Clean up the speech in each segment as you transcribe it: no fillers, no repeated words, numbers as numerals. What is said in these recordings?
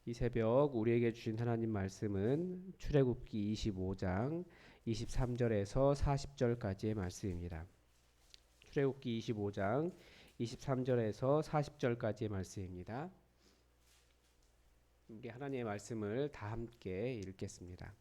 이 새벽 우리에게 주신 하나님 말씀은 출애굽기 25장 23절에서 40절까지의 말씀입니다. 출애굽기 25장 23절에서 40절까지의 말씀입니다. 우리 하나님의 말씀을 다 함께 읽겠습니다.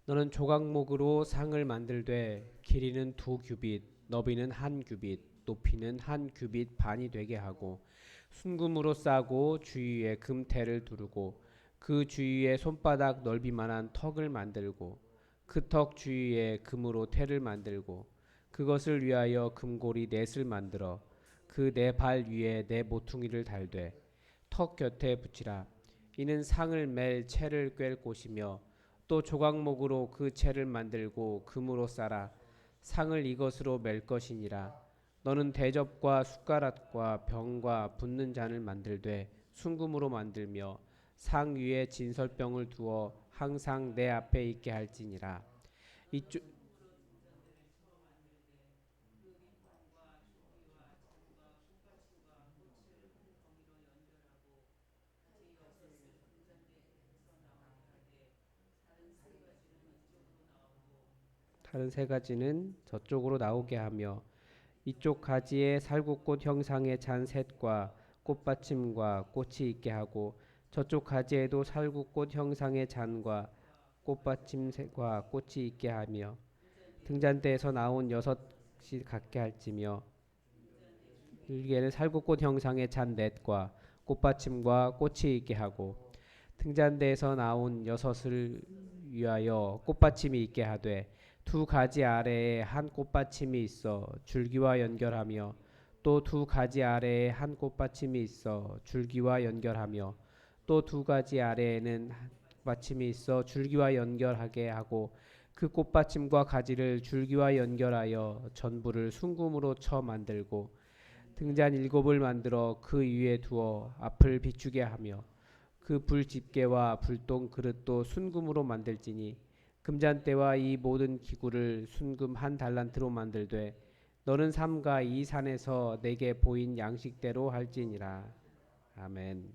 너는 조각목으로 상을 만들되 길이는 2규빗, 너비는 1규빗, 높이는 1규빗 반이 되게 하고 순금으로 싸고 주위에 금테를 두르고 그 주위에 손바닥 넓이만한 턱을 만들고 그 턱 주위에 금으로 테를 만들고 그것을 위하여 금고리 넷을 만들어 그 네 발 위에 네 모퉁이를 달되 턱 곁에 붙이라. 이는 상을 맬 채를 꿰 곳이며 또 조각목으로 그 채를 만들고 금으로 싸라. 상을 이것으로 맬 것이니라. 너는 대접과 숟가락과 병과 붓는 잔을 만들되 순금으로 만들며 상 위에 진설병을 두어 항상 내 앞에 있게 할지니라. 이쪽 다른 세 가지는 저쪽으로 나오게 하며 이쪽 가지에 살구꽃 형상의 잔 셋과 꽃받침과 꽃이 있게 하고 저쪽 가지에도 살구꽃 형상의 잔과 꽃받침과 꽃이 있게 하며 등잔대에서 나온 여섯이 갖게 할지며 들개는 살구꽃 형상의 잔 넷과 꽃받침과 꽃이 있게 하고 등잔대에서 나온 여섯을 위하여 꽃받침이 있게 하되 두 가지 아래에 한 꽃받침이 있어 줄기와 연결하며 또 두 가지 아래에 한 꽃받침이 있어 줄기와 연결하며 또 두 가지 아래에는 한 받침이 있어 줄기와 연결하게 하고 그 꽃받침과 가지를 줄기와 연결하여 전부를 순금으로 쳐 만들고 등잔 일곱을 만들어 그 위에 두어 앞을 비추게 하며 그 불 집게와 불똥 그릇도 순금으로 만들지니 금잔대와 이 모든 기구를 순금 1달란트로 만들되 너는 삼가 이 산에서 내게 보인 양식대로 할지니라. 아멘.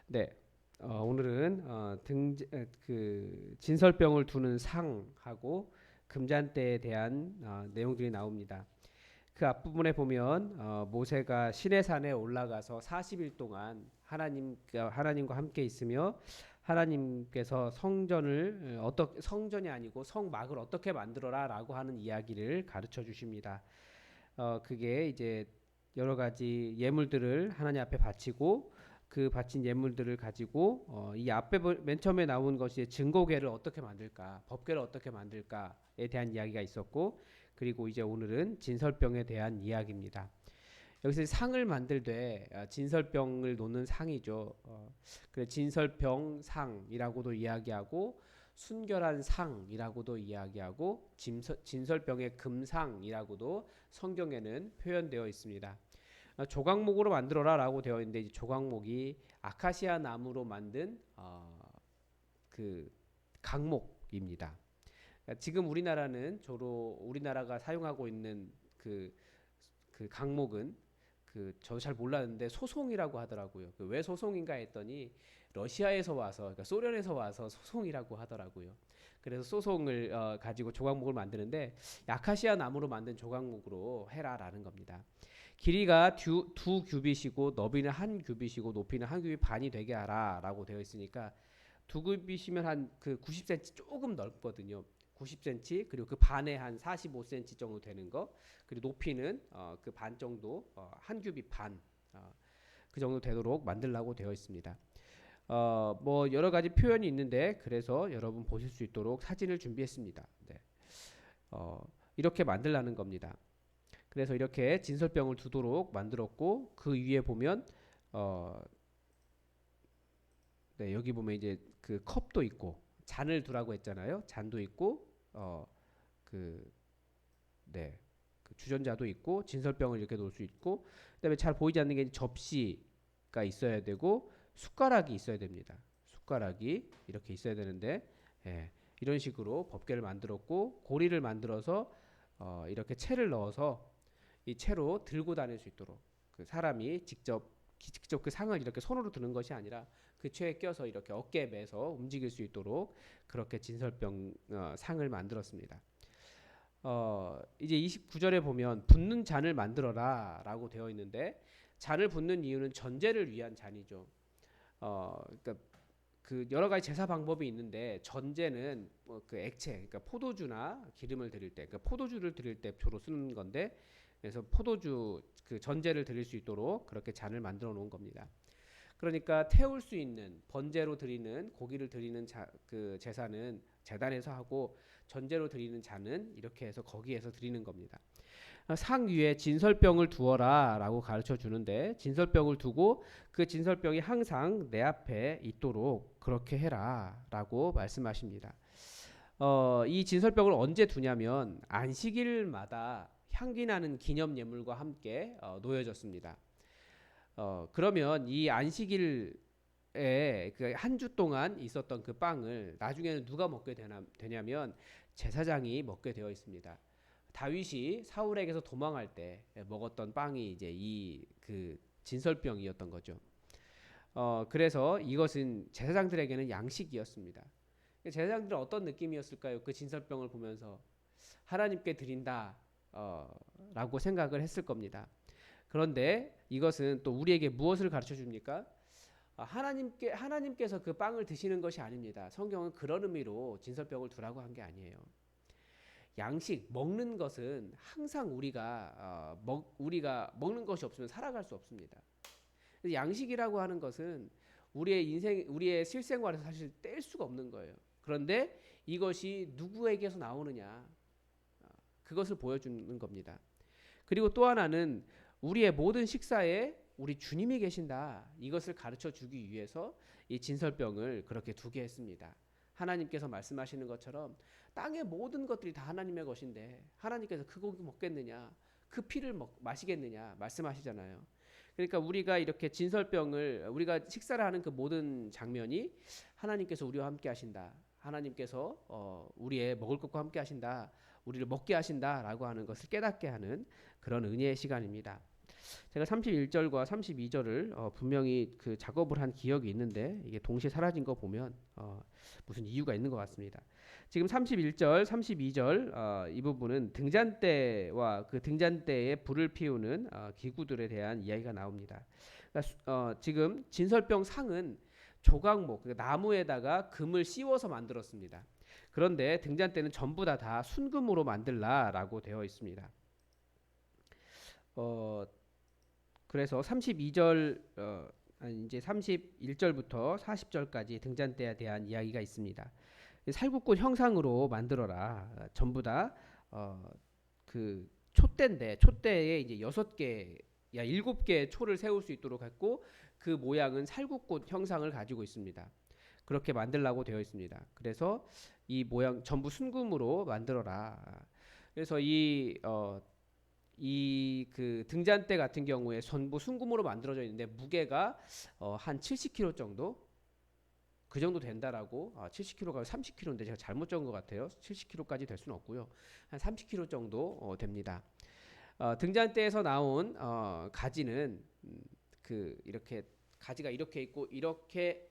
네. 오늘은 그 진설병을 두는 상하고 금잔대에 대한 내용들이 나옵니다. 그 앞부분에 보면 모세가 시내산에 올라가서 40일 동안 하나님과 함께 있으며 하나님께서 성전을 어떻게 성전이 아니고 성막을 어떻게 만들어라라고 하는 이야기를 가르쳐 주십니다. 그게 이제 여러 가지 예물들을 하나님 앞에 바치고 그 바친 예물들을 가지고 이 앞에 맨 처음에 나온 것이 증거궤를 어떻게 만들까, 법궤를 어떻게 만들까에 대한 이야기가 있었고, 그리고 이제 오늘은 진설병에 대한 이야기입니다. 여기서 상을 만들 때 진설병을 놓는 상이죠. 그래 진설병상이라고도 이야기하고 순결한 상이라고도 이야기하고 진설병의 금상이라고도 성경에는 표현되어 있습니다. 조각목으로 만들어라라고 되어 있는데 이제 조각목이 아카시아 나무로 만든 그 강목입니다. 지금 우리나라는 주로 우리나라가 사용하고 있는 그 강목은 저도 잘 몰랐는데 소송이라고 하더라고요. 왜 소송인가 했더니 러시아에서 와서 그러니까 소련에서 와서 소송이라고 하더라고요. 그래서 소송을 가지고 조각목을 만드는데 아카시아 나무로 만든 조각목으로 해라라는 겁니다. 길이가 두 규빗이고 너비는 1규빗이고 높이는 1규빗 반이 되게 하라라고 되어 있으니까 2규빗이면 한 그 90cm 조금 넓거든요. 90cm 그리고 그 반에 한 45cm 정도 되는 거 그리고 높이는 그 반 정도 1규빗 반 그 정도 되도록 만들라고 되어 있습니다. 뭐 여러 가지 표현이 있는데 그래서 여러분 보실 수 있도록 사진을 준비했습니다. 네. 이렇게 만들라는 겁니다. 그래서 이렇게 진설병을 두도록 만들었고 그 위에 보면 네, 여기 보면 이제 그 컵도 있고 잔을 두라고 했잖아요. 잔도 있고 그 네. 그 주전자도 있고 진설병을 이렇게 놓을 수 있고 그다음에 잘 보이지 않는 게 접시가 있어야 되고 숟가락이 있어야 됩니다. 숟가락이 이렇게 있어야 되는데 예, 이런 식으로 법궤를 만들었고 고리를 만들어서 이렇게 채를 넣어서 이 채로 들고 다닐 수 있도록 그 사람이 직접 그 상을 이렇게 손으로 드는 것이 아니라 그 채에 껴서 이렇게 어깨에 매서 움직일 수 있도록 그렇게 진설병 상을 만들었습니다. 이제 29절에 보면 붓는 잔을 만들어라라고 되어 있는데 잔을 붓는 이유는 전제를 위한 잔이죠. 그러니까 그 여러 가지 제사 방법이 있는데 전제는 그 액체, 그러니까 포도주나 기름을 드릴 때, 그러니까 포도주를 드릴 때 주로 쓰는 건데, 그래서 포도주 그 전제를 드릴 수 있도록 그렇게 잔을 만들어 놓은 겁니다. 그러니까 태울 수 있는 번제로 드리는 고기를 드리는 그 제사는 제단에서 하고 전제로 드리는 잔은 이렇게 해서 거기에서 드리는 겁니다. 상 위에 진설병을 두어라라고 가르쳐 주는데 진설병을 두고 그 진설병이 항상 내 앞에 있도록 그렇게 해라라고 말씀하십니다. 이 진설병을 언제 두냐면 안식일마다 향기 나는 기념 예물과 함께 놓여졌습니다. 그러면 이 안식일에 그 한 주 동안 있었던 그 빵을 나중에는 누가 먹게 되냐면 제사장이 먹게 되어 있습니다. 다윗이 사울에게서 도망할 때 먹었던 빵이 이제 이 그 진설병이었던 거죠. 그래서 이것은 제사장들에게는 양식이었습니다. 제사장들은 어떤 느낌이었을까요? 그 진설병을 보면서 하나님께 드린다 라고 생각을 했을 겁니다. 그런데 이것은 또 우리에게 무엇을 가르쳐 줍니까? 하나님께서 그 빵을 드시는 것이 아닙니다. 성경은 그런 의미로 진설병을 두라고 한 게 아니에요. 양식 먹는 것은 항상 우리가 먹는 것이 없으면 살아갈 수 없습니다. 양식이라고 하는 것은 우리의 실생활에서 사실 뗄 수가 없는 거예요. 그런데 이것이 누구에게서 나오느냐 그것을 보여주는 겁니다. 그리고 또 하나는 우리의 모든 식사에 우리 주님이 계신다 이것을 가르쳐 주기 위해서 이 진설병을 그렇게 두게 했습니다. 하나님께서 말씀하시는 것처럼 땅의 모든 것들이 다 하나님의 것인데 하나님께서 그 고기 먹겠느냐 그 피를 마시겠느냐 말씀하시잖아요. 그러니까 우리가 이렇게 진설병을 우리가 식사를 하는 그 모든 장면이 하나님께서 우리와 함께 하신다. 하나님께서 우리의 먹을 것과 함께 하신다. 우리를 먹게 하신다라고 하는 것을 깨닫게 하는 그런 은혜의 시간입니다. 제가 31절과 32절을 분명히 그 작업을 한 기억이 있는데 이게 동시에 사라진 거 보면 무슨 이유가 있는 것 같습니다. 지금 31절, 32절 이 부분은 등잔대와 그 등잔대에 불을 피우는 기구들에 대한 이야기가 나옵니다. 그러니까 지금 진설병 상은 조각목, 그러니까 나무에다가 금을 씌워서 만들었습니다. 그런데 등잔대는 전부 다 순금으로 만들라라고 되어 있습니다. 그래서 32절 이제 31절부터 40절까지 등잔대에 대한 이야기가 있습니다. 살구꽃 형상으로 만들어라. 전부 다 그 촛대인데 촛대에 이제 6개, 7개의 초를 세울 수 있도록 했고 그 모양은 살구꽃 형상을 가지고 있습니다. 그렇게 만들라고 되어 있습니다. 그래서 이 모양 전부 순금으로 만들어라. 그래서 이 그 등잔대 같은 경우에 전부 순금으로 만들어져 있는데 무게가 한 70kg 정도 그 정도 된다라고 70kg가 30kg인데 제가 잘못 적은 것 같아요. 70kg까지 될 수는 없고요. 한 30kg 정도 됩니다. 등잔대에서 나온 가지는 그 이렇게 가지가 이렇게 있고 이렇게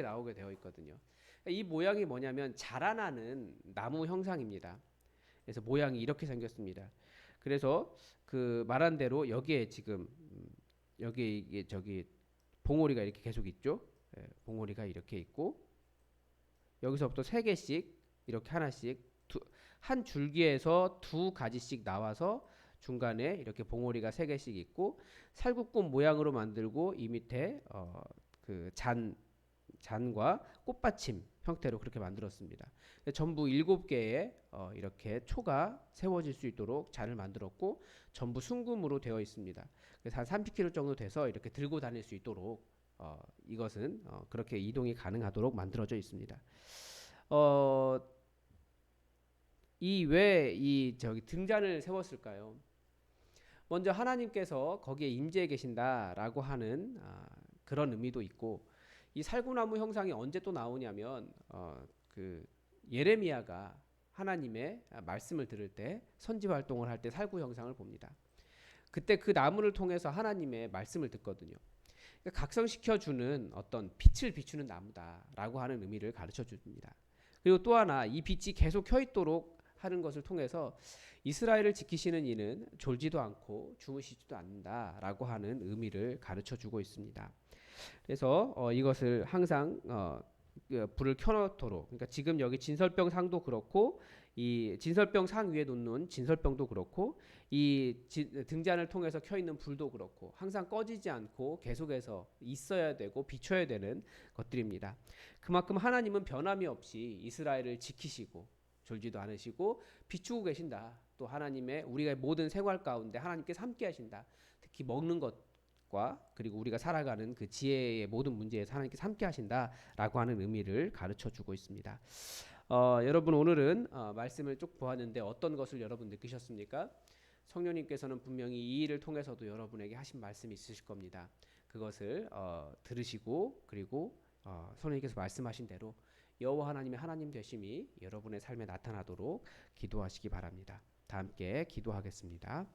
나오게 되어 있거든요. 이 모양이 뭐냐면 자라나는 나무 형상입니다. 그래서 모양이 이렇게 생겼습니다. 그래서 그 말한 대로 여기에 지금 여기 이게 저기 봉오리가 이렇게 계속 있죠. 봉오리가 이렇게 있고 여기서부터 3개씩 이렇게 하나씩 한 줄기에서 2가지씩 나와서 중간에 이렇게 봉오리가 3개씩 있고 살구꽃 모양으로 만들고 이 밑에 그 잔과 꽃받침 형태로 그렇게 만들었습니다. 전부 7개의 이렇게 초가 세워질 수 있도록 잔을 만들었고 전부 순금으로 되어 있습니다. 그래서 한 30kg 정도 돼서 이렇게 들고 다닐 수 있도록 이것은 그렇게 이동이 가능하도록 만들어져 있습니다. 이 왜 이 저기 등잔을 세웠을까요? 먼저 하나님께서 거기에 임재해 계신다라고 하는 그런 의미도 있고 이 살구나무 형상이 언제 또 나오냐면 그 예레미야가 하나님의 말씀을 들을 때 선지 활동을 할 때 살구 형상을 봅니다. 그때 그 나무를 통해서 하나님의 말씀을 듣거든요. 그러니까 각성시켜주는 어떤 빛을 비추는 나무다라고 하는 의미를 가르쳐 줍니다. 그리고 또 하나 이 빛이 계속 켜 있도록 하는 것을 통해서 이스라엘을 지키시는 이는 졸지도 않고 주무시지도 않는다라고 하는 의미를 가르쳐 주고 있습니다. 그래서 이것을 항상 불을 켜놓도록, 그러니까 지금 여기 진설병 상도 그렇고 이 진설병 상 위에 놓는 진설병도 그렇고 이 등잔을 통해서 켜 있는 불도 그렇고 항상 꺼지지 않고 계속해서 있어야 되고 비춰야 되는 것들입니다. 그만큼 하나님은 변함이 없이 이스라엘을 지키시고 졸지도 않으시고 비추고 계신다. 또 하나님의 우리가 모든 생활 가운데 하나님께서 함께 하신다. 특히 먹는 것과 그리고 우리가 살아가는 그 지혜의 모든 문제에서 하나님께서 함께 하신다라고 하는 의미를 가르쳐 주고 있습니다. 여러분 오늘은 말씀을 쭉 보았는데 어떤 것을 여러분 느끼셨습니까? 성령님께서는 분명히 이 일을 통해서도 여러분에게 하신 말씀이 있으실 겁니다. 그것을 들으시고 그리고 성령님께서 말씀하신 대로 여호와 하나님의 하나님 되심이 여러분의 삶에 나타나도록 기도하시기 바랍니다. 다 함께 기도하겠습니다.